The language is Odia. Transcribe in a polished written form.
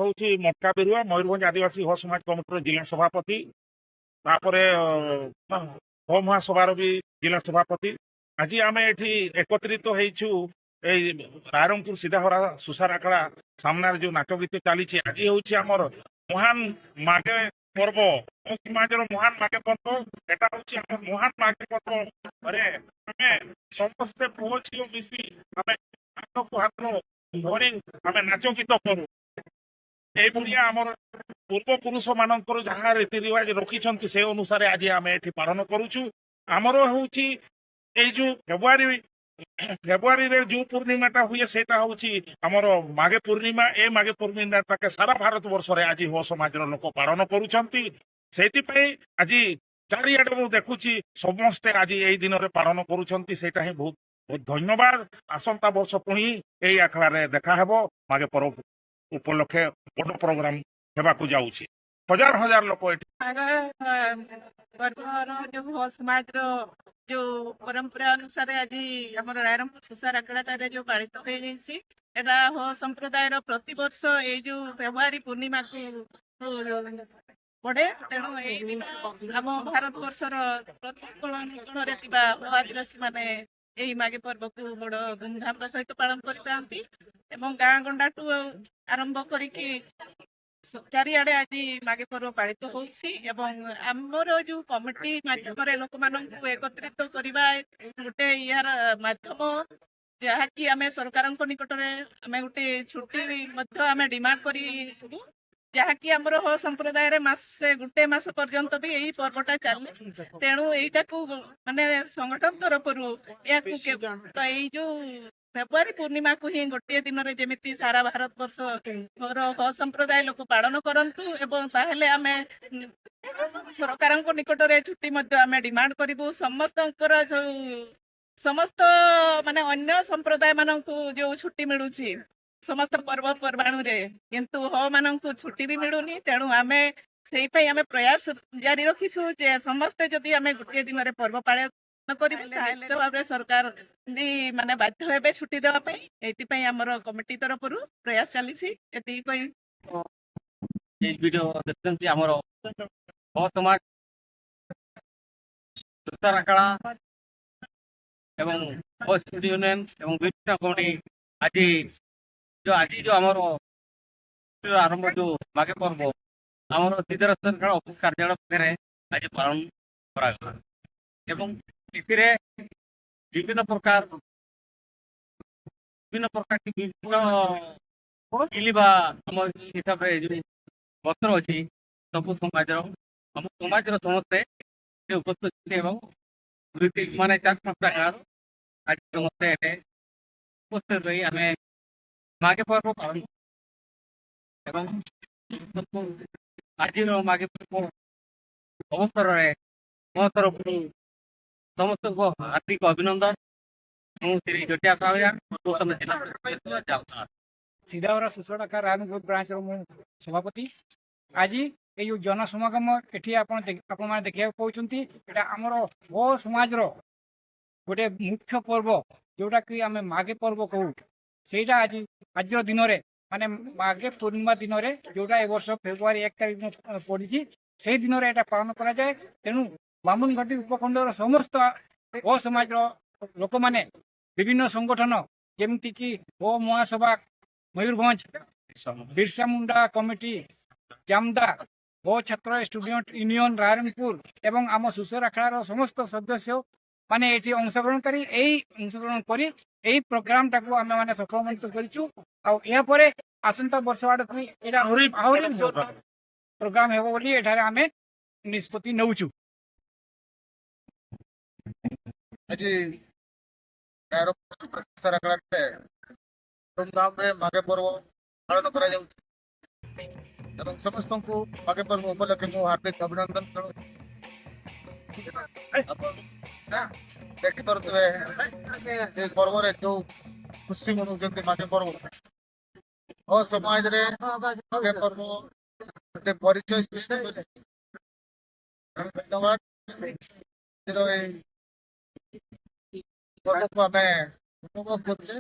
ହଉଛି ମଟକା ବିରୁଆ ମୟୂରଭଞ୍ଜ ଆଦିବାସୀ ହ ସମାଜ କମିଟିର ଜିଲ୍ଲା ସଭାପତି ତାପରେ ହୋ ମହାସଭାର ବି ଜିଲ୍ଲା ସଭାପତି। ଆଜି ଆମେ ଏଠି ଏକତ୍ରିତ ହେଇଛୁ ଏଇ ରାୟରଙ୍ଗପୁର ସିଧାହରା ସୁସାର ଆଖଳା ସାମ୍ନାରେ ଯୋଉ ନାଚ ଗୀତ ଚାଲିଛି। ଆଜି ହଉଛି ଆମର ମହାନ ମାଘେ ପର୍ବ ସମାଜର ମହାନ ମାଘେ ପର୍ବ। ଏଟା ହଉଛି ଆମର ମହାନ ମାଘେ ପର୍ବ ଘରେ ଆମେ ସମସ୍ତେ ପୁଅ ଝିଅ ମିଶି ଆମେ ହାତକୁ ହାତ ଧରି ଆମେ ନାଚ ଗୀତ କରୁ। ଏଇଭଳିଆ ଆମର ପୂର୍ବପୁରୁଷ ମାନଙ୍କର ଯାହା ରୀତି ରିୱାଜ ରଖିଛନ୍ତି ସେ ଅନୁସାରେ ଆଜି ଆମେ ଏଠି ପାଳନ କରୁଛୁ। ଆମର ହଉଛି ଏଇ ଯୋଉ ଫେବୃଆରୀରେ ଯୋଉ ପୂର୍ଣ୍ଣିମାଟା ହୁଏ ସେଇଟା ହଉଛି ଆମର ମାଘେ ପୂର୍ଣ୍ଣିମା। ଏ ମାଘେ ପୂର୍ଣ୍ଣିମାଟାକେ ସାରା ଭାରତ ବର୍ଷରେ ଆଜି ହୋ ସମାଜର ଲୋକ ପାଳନ କରୁଛନ୍ତି। ସେଇଥିପାଇଁ ଆଜି ଚାରିଆଡେ ମୁଁ ଦେଖୁଛି ସମସ୍ତେ ଆଜି ଏଇ ଦିନରେ ପାଳନ କରୁଛନ୍ତି। ସେଇଟା ହିଁ ବହୁତ ବହୁତ ଧନ୍ୟବାଦ। ଆସନ୍ତା ବର୍ଷ ପୁଣି ଏଇ ଆଖଡ଼ାରେ ଦେଖାହେବ। ମାଘେ ପର୍ବ ଉପଲକ୍ଷେ ବଡ ପ୍ରୋଗ୍ରାମ ହେବାକୁ ଯାଉଛି। ହଜାର ହଜାର ଲୋକ ଏଠି ପର୍ବର ଯୋଉ ହୋ ସମାଜର ଯୋଉ ପରମ୍ପରା ଅନୁସାରେ ଆଜି ଆମର ରାୟରଙ୍ଗପୁର ସୁସାର ଆଖଡ଼ାଟାରେ ଯୋଉ ପାଳିତ ହେଇଯାଇଛି ଏଟା ହୋ ସମ୍ପ୍ରଦାୟର ପ୍ରତିବର୍ଷ ଏଇ ଯୋଉ ଫେବୃଆରୀ ପୂର୍ଣ୍ଣିମାକୁ ପଡେ। ତେଣୁ ଏଇ ଦିନ ଆମ ଭାରତ ବର୍ଷର ପ୍ରତି କୋଣରେ ଥିବା ହୋ ଆଦିବାସୀ ମାନେ ଏଇ ମାଘେ ପର୍ବକୁ ବଡ ଧୁମଧାମର ସହିତ ପାଳନ କରିଥାନ୍ତି ଏବଂ ଗାଁ ଗଣ୍ଡାଠୁ ଆରମ୍ଭ କରିକି ଚାରିଆଡେ ଆଜି ମାଘେ ପର୍ବ ପାଳିତ ହଉଛି ଏବଂ ଆମର ଯୋଉ କମିଟି ମାଧ୍ୟମରେ ଲୋକମାନଙ୍କୁ ଏକତ୍ରିତ କରିବା ଗୋଟେ ୟାର ମାଧ୍ୟମ ଯାହାକି ଆମେ ସରକାରଙ୍କ ନିକଟରେ ଆମେ ଗୋଟେ ଛୁଟି ମଧ୍ୟ ଆମେ ଡିମାଣ୍ଡ କରିବୁ ଯାହାକି ଆମର ହୋ ସମ୍ପ୍ରଦାୟରେ ଗୋଟେ ମାସ ପର୍ଯ୍ୟନ୍ତ ବି ଏଇ ପର୍ବଟା ଚାଲେ। ତେଣୁ ଏଇଟାକୁ ମାନେ ସଂଗଠନ ତରଫରୁ ଏହାକୁ ତ ଏଇ ଯୋଉ ଫେବୃଆରୀ ପୂର୍ଣ୍ଣିମାକୁ ହିଁ ଗୋଟିଏ ଦିନରେ ଯେମିତି ସାରା ଭାରତ ବର୍ଷ ହୋ ସମ୍ପ୍ରଦାୟ ଲୋକ ପାଳନ କରନ୍ତୁ ଏବଂ ତାହେଲେ ଆମେ ସରକାରଙ୍କ ନିକଟରେ ଛୁଟି ମଧ୍ୟ ଆମେ ଡିମାଣ୍ଡ କରିବୁ। ସମସ୍ତଙ୍କର ଯୋଉ ସମସ୍ତ ମାନେ ଅନ୍ୟ ସମ୍ପ୍ରଦାୟ ମାନଙ୍କୁ ଯୋଉ ଛୁଟି ମିଳୁଛି ସମସ୍ତ ପର୍ବପର୍ବାଣୀରେ କିନ୍ତୁ ହୋ ମାନଙ୍କୁ ଛୁଟି ବି ମିଳୁନି। ତେଣୁ ଆମେ ସେଇପାଇଁ ଆମେ ପ୍ରୟାସ ଜାରି ରଖିଛୁ ଯେ ସମସ୍ତେ ଯଦି ଆମେ ଗୋଟିଏ ଦିନରେ ପର୍ବ ପାଳନ କରିବୁ ତାହେଲେ ଭାବରେ ସରକାର ବି ମାନେ ବାଧ୍ୟ ହେବେ ଛୁଟି ଦେବା ପାଇଁ। ଏଇଥିପାଇଁ ଆମର କମିଟି ତରଫରୁ ପ୍ରୟାସ ଚାଲିଛି। ଏତିକି ପାଇଁ এই ভিডিও দেখতেছি আমার সমাজ সুতার আখড়া এবং স্টুডেন্ট ইউনিয়ন এবং বিভিন্ন কমিটি আজ আমার আরম্ভ যে মাঘে পর্ব আমার সিদ্ধেশ্বর অফিস কার্যালয় পাখে আজ পালন করা এবং এতে বিভিন্ন প্রকার বিভিন্ন কিলিবা আমার হিসাবে ପତ୍ର ଅଛି ସବୁ ସମାଜର ଆମ ସମାଜର ସମସ୍ତେ ଉପସ୍ଥିତ ଏବଂ ମାନେ ଚାରି ପାଞ୍ଚଟା ଗାଁରୁ ଆଜି ସମସ୍ତେ ଏଠି ଉପସ୍ଥିତ ରହି ଆମେ ମାଘେ ପର୍ବ ପାଳନ ଏବଂ ଆଜିର ମାଘେ ପର୍ବ ଅବସରରେ ମୋ ତରଫରୁ ସମସ୍ତଙ୍କୁ ହାର୍ଦ୍ଦିକ ଅଭିନନ୍ଦନ। ମୁଁ ଶ୍ରୀ ଜଟିଆ ସାହୁୟା ପୂର୍ବତନ ଜିଲ୍ଲା ଯାଉଥିଲା ସିଧାହରା ସୁସାର ଆଖଳା ରାୟରଙ୍ଗପୁର ବ୍ରାଞ୍ଚର ମୁଁ ସଭାପତି। ଆଜି ଏଇ ଯୋଉ ଜନସମାଗମ ଏଠି ଆପଣମାନେ ଦେଖିବାକୁ ପାଉଛନ୍ତି ଏଇଟା ଆମର ହୋ ସମାଜର ଗୋଟେ ମୁଖ୍ୟ ପର୍ବ ଯୋଉଟାକି ଆମେ ମାଘେ ପର୍ବ କହୁ। ସେଇଟା ଆଜିର ଦିନରେ ମାନେ ମାଘେ ପୂର୍ଣ୍ଣିମା ଦିନରେ ଯୋଉଟା ଏ ବର୍ଷ ଫେବୃଆରୀ 1 ତାରିଖ ପଡିଛି ସେଇ ଦିନରେ ଏଇଟା ପାଳନ କରାଯାଏ। ତେଣୁ ବାମୁନଘାଟି ଉପଖଣ୍ଡର ସମସ୍ତ ହୋ ସମାଜର ଲୋକମାନେ ବିଭିନ୍ନ ସଂଗଠନ ଯେମିତିକି ହୋ ମହାସଭା ମୟୂରଭଞ୍ଜ, ବିର୍ସା ମୁଣ୍ଡା କମିଟି ଜାମଦା, ହୋ ଛାତ୍ର ଷ୍ଟୁଡେଣ୍ଟ ୟୁନିୟନ ରାୟରଙ୍ଗପୁର ଏବଂ ଆମ ସୁସାର ଆଖଡ଼ାର ସମସ୍ତ ସଦସ୍ୟ ମାନେ ଏଠି ଅଂଶଗ୍ରହଣ କରି ଏଇ ପ୍ରୋଗ୍ରାମଟାକୁ ଆମେ ମାନେ ସଫଳମଣ୍ଡ କରିଛୁ। ଆଉ ଏହାପରେ ଆସନ୍ତା ବର୍ଷ ଆଡ଼କୁ ଏଇଟା ଆହୁରି ପ୍ରୋଗ୍ରାମ ହେବ ବୋଲି ଏଠାରେ ଆମେ ନିଷ୍ପତ୍ତି ନେଉଛୁ। ଆଜି ଧୁମଧାମରେ ମାଘେ ପର୍ବ ପାଳନ କରାଯାଉଛି ଏବଂ ସମସ୍ତଙ୍କୁ ମାଘେ ପର୍ବ ଉପଲକ୍ଷେ ମୁଁ ହାର୍ଦ୍ଦିକ ଅଭିନନ୍ଦନ ଜଣାଉଛି। ଦେଖିପାରୁଥିବେ ଏ ପର୍ବରେ ଯୋଉ ଖୁସି ମନାଉଛନ୍ତି ମାଘେ ପର୍ବ ଓ ସମାଜରେ ମାଘେ ପର୍ବ ଗୋଟେ ପରିଚୟ ସୃଷ୍ଟି କରିଛି। ଧନ୍ୟବାଦ। ଏଇ ପର୍ବକୁ ଆମେ ଉପଭୋଗ କରୁଛେ।